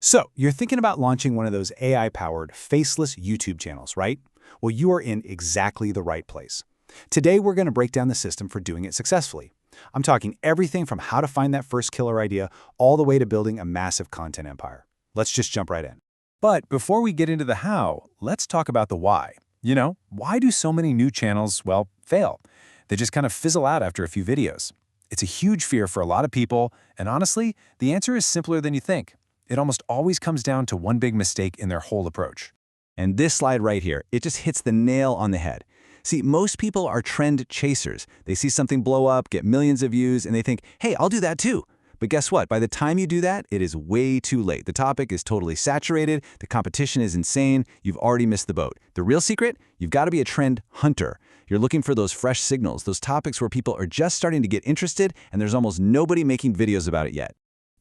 So, you're thinking about launching one of those AI-powered, faceless YouTube channels, right? Well, you are in exactly the right place. Today, we're going to break down the system for doing it successfully. I'm talking everything from how to find that first killer idea all the way to building a massive content empire. Let's just jump right in. But before we get into the how, let's talk about the why. Why do so many new channels, well, fail? They just kind of fizzle out after a few videos. It's a huge fear for a lot of people, and honestly, the answer is simpler than you think. It almost always comes down to one big mistake in their whole approach. And this slide right here, it just hits the nail on the head. See, most people are trend chasers. They see something blow up, get millions of views, and they think, hey, I'll do that too. But guess what? By the time you do that, it is way too late. The topic is totally saturated, the competition is insane, you've already missed the boat. The real secret? You've got to be a trend hunter. You're looking for those fresh signals, those topics where people are just starting to get interested and there's almost nobody making videos about it yet.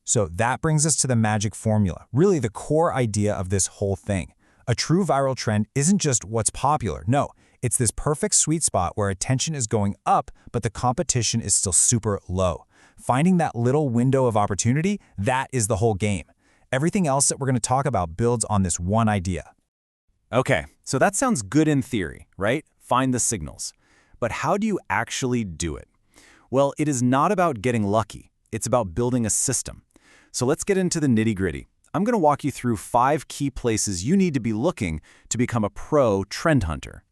So that brings us to the magic formula, really the core idea of this whole thing. A true viral trend isn't just what's popular. No, it's this perfect sweet spot where attention is going up, but the competition is still super low. Finding that little window of opportunity, that is the whole game. Everything else that we're going to talk about builds on this one idea. Okay, so that sounds good in theory, right? Find the signals. But how do you actually do it? Well, it is not about getting lucky. It's about building a system. So let's get into the nitty-gritty. I'm going to walk you through 5 key places you need to be looking to become a pro trend hunter.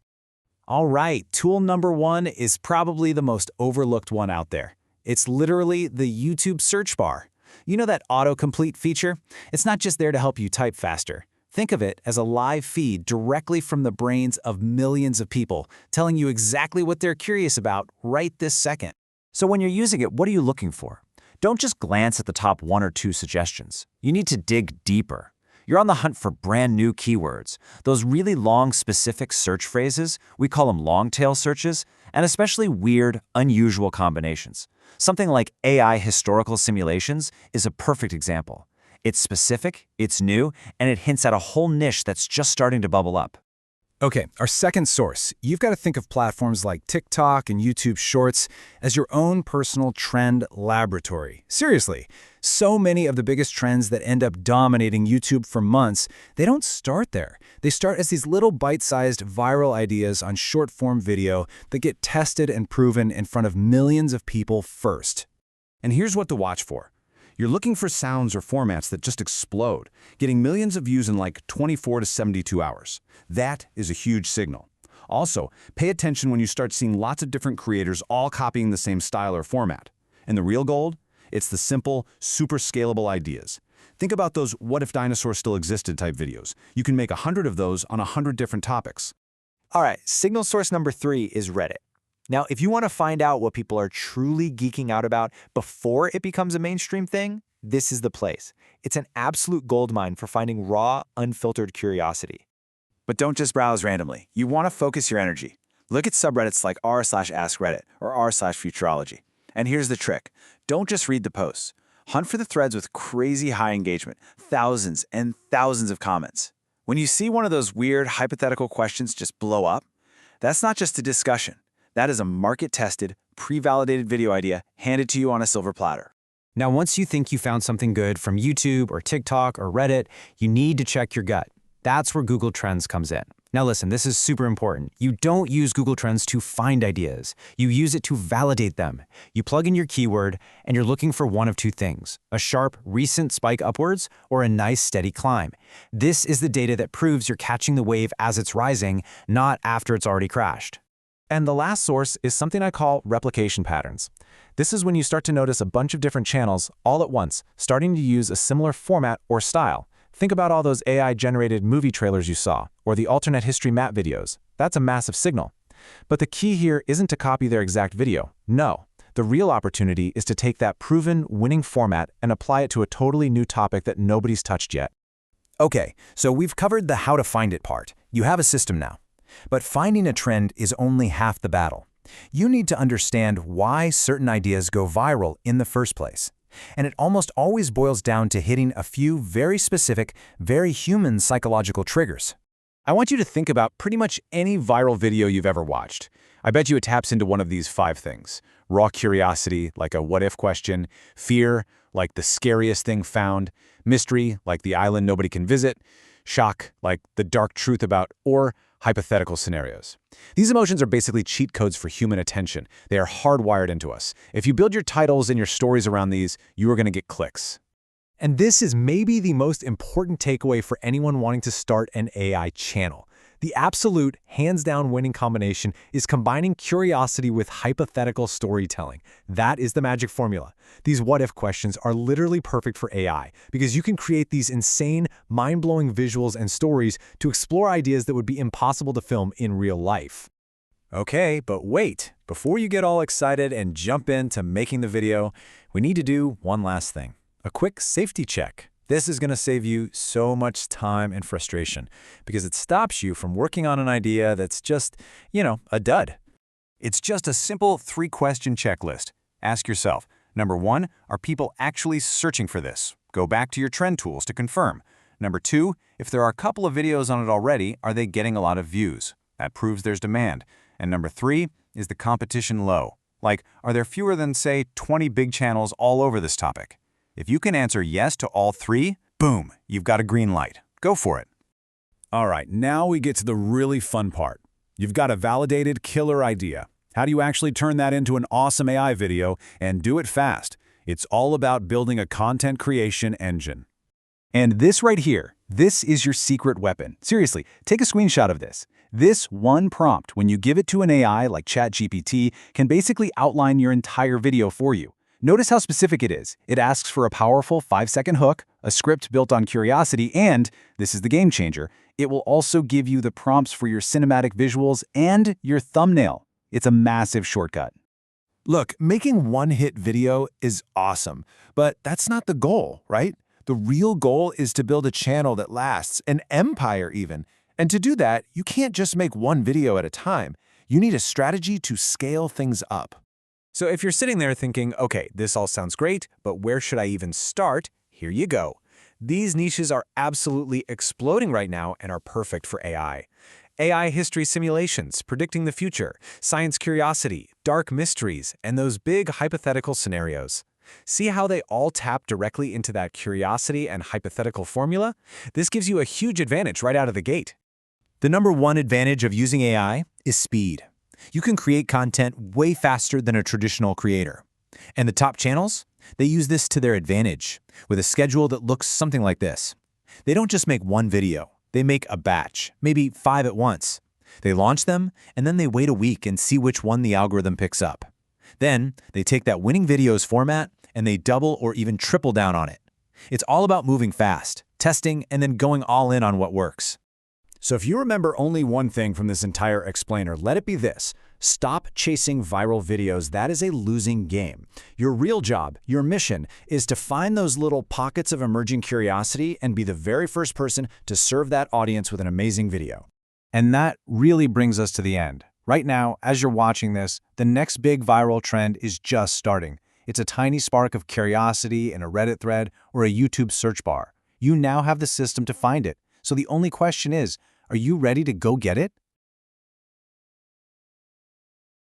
All right, tool number 1 is probably the most overlooked one out there. It's literally the YouTube search bar. You know that autocomplete feature? It's not just there to help you type faster. Think of it as a live feed directly from the brains of millions of people, telling you exactly what they're curious about right this second. So when you're using it, what are you looking for? Don't just glance at the top 1 or 2 suggestions. You need to dig deeper. You're on the hunt for brand new keywords, those really long specific search phrases, we call them long tail searches, and especially weird, unusual combinations. Something like AI historical simulations is a perfect example. It's specific, it's new, and it hints at a whole niche that's just starting to bubble up. Okay, our second source. You've got to think of platforms like TikTok and YouTube Shorts as your own personal trend laboratory. Seriously, so many of the biggest trends that end up dominating YouTube for months, they don't start there. They start as these little bite-sized viral ideas on short-form video that get tested and proven in front of millions of people first. And here's what to watch for. You're looking for sounds or formats that just explode, getting millions of views in like 24 to 72 hours. That is a huge signal. Also, pay attention when you start seeing lots of different creators all copying the same style or format. And the real gold? It's the simple, super scalable ideas. Think about those what if dinosaurs still existed type videos. You can make 100 of those on 100 different topics. All right, signal source number 3 is Reddit. Now, if you want to find out what people are truly geeking out about before it becomes a mainstream thing, this is the place. It's an absolute goldmine for finding raw, unfiltered curiosity. But don't just browse randomly. You want to focus your energy. Look at subreddits like r/AskReddit or r/Futurology. And here's the trick. Don't just read the posts. Hunt for the threads with crazy high engagement, thousands and thousands of comments. When you see one of those weird hypothetical questions just blow up, that's not just a discussion. That is a market-tested, pre-validated video idea handed to you on a silver platter. Now, once you think you found something good from YouTube or TikTok or Reddit, you need to check your gut. That's where Google Trends comes in. Now listen, this is super important. You don't use Google Trends to find ideas. You use it to validate them. You plug in your keyword, and you're looking for one of 2 things: a sharp, recent spike upwards or a nice, steady climb. This is the data that proves you're catching the wave as it's rising, not after it's already crashed. And the last source is something I call replication patterns. This is when you start to notice a bunch of different channels all at once, starting to use a similar format or style. Think about all those AI-generated movie trailers you saw, or the alternate history map videos. That's a massive signal. But the key here isn't to copy their exact video. No. The real opportunity is to take that proven, winning format and apply it to a totally new topic that nobody's touched yet. Okay, so we've covered the how to find it part. You have a system now. But finding a trend is only half the battle. You need to understand why certain ideas go viral in the first place. And it almost always boils down to hitting a few very specific, very human psychological triggers. I want you to think about pretty much any viral video you've ever watched. I bet you it taps into one of these 5 things. Raw curiosity, like a what-if question. Fear, like the scariest thing found. Mystery, like the island nobody can visit. Shock, like the dark truth about, or hypothetical scenarios. These emotions are basically cheat codes for human attention. They are hardwired into us. If you build your titles and your stories around these, you are going to get clicks. And this is maybe the most important takeaway for anyone wanting to start an AI channel. The absolute, hands-down winning combination is combining curiosity with hypothetical storytelling. That is the magic formula. These what-if questions are literally perfect for AI because you can create these insane, mind-blowing visuals and stories to explore ideas that would be impossible to film in real life. Okay, but wait. Before you get all excited and jump into making the video, we need to do one last thing. A quick safety check. This is going to save you so much time and frustration because it stops you from working on an idea that's just, a dud. It's just a simple 3-question checklist. Ask yourself, number 1, are people actually searching for this? Go back to your trend tools to confirm. Number 2, if there are a couple of videos on it already, are they getting a lot of views? That proves there's demand. And number 3, is the competition low? Like, are there fewer than, say, 20 big channels all over this topic? If you can answer yes to all 3, boom, you've got a green light. Go for it. All right, now we get to the really fun part. You've got a validated killer idea. How do you actually turn that into an awesome AI video and do it fast? It's all about building a content creation engine. And this right here, this is your secret weapon. Seriously, take a screenshot of this. This one prompt, when you give it to an AI like ChatGPT, can basically outline your entire video for you. Notice how specific it is. It asks for a powerful 5-second hook, a script built on curiosity, and, this is the game changer, it will also give you the prompts for your cinematic visuals and your thumbnail. It's a massive shortcut. Look, making one-hit video is awesome, but that's not the goal, right? The real goal is to build a channel that lasts, an empire even. And to do that, you can't just make one video at a time. You need a strategy to scale things up. So if you're sitting there thinking, okay, this all sounds great, but where should I even start? Here you go. These niches are absolutely exploding right now and are perfect for AI. AI history simulations, predicting the future, science curiosity, dark mysteries, and those big hypothetical scenarios. See how they all tap directly into that curiosity and hypothetical formula? This gives you a huge advantage right out of the gate. The number one advantage of using AI is speed. You can create content way faster than a traditional creator. And the top channels? They use this to their advantage, with a schedule that looks something like this. They don't just make one video. They make a batch, maybe 5 at once. They launch them, and then they wait a week and see which one the algorithm picks up. Then, they take that winning video's format, and they double or even triple down on it. It's all about moving fast, testing, and then going all in on what works. So if you remember only one thing from this entire explainer, let it be this. Stop chasing viral videos. That is a losing game. Your real job, your mission, is to find those little pockets of emerging curiosity and be the very first person to serve that audience with an amazing video. And that really brings us to the end. Right now, as you're watching this, the next big viral trend is just starting. It's a tiny spark of curiosity in a Reddit thread or a YouTube search bar. You now have the system to find it. So the only question is, are you ready to go get it?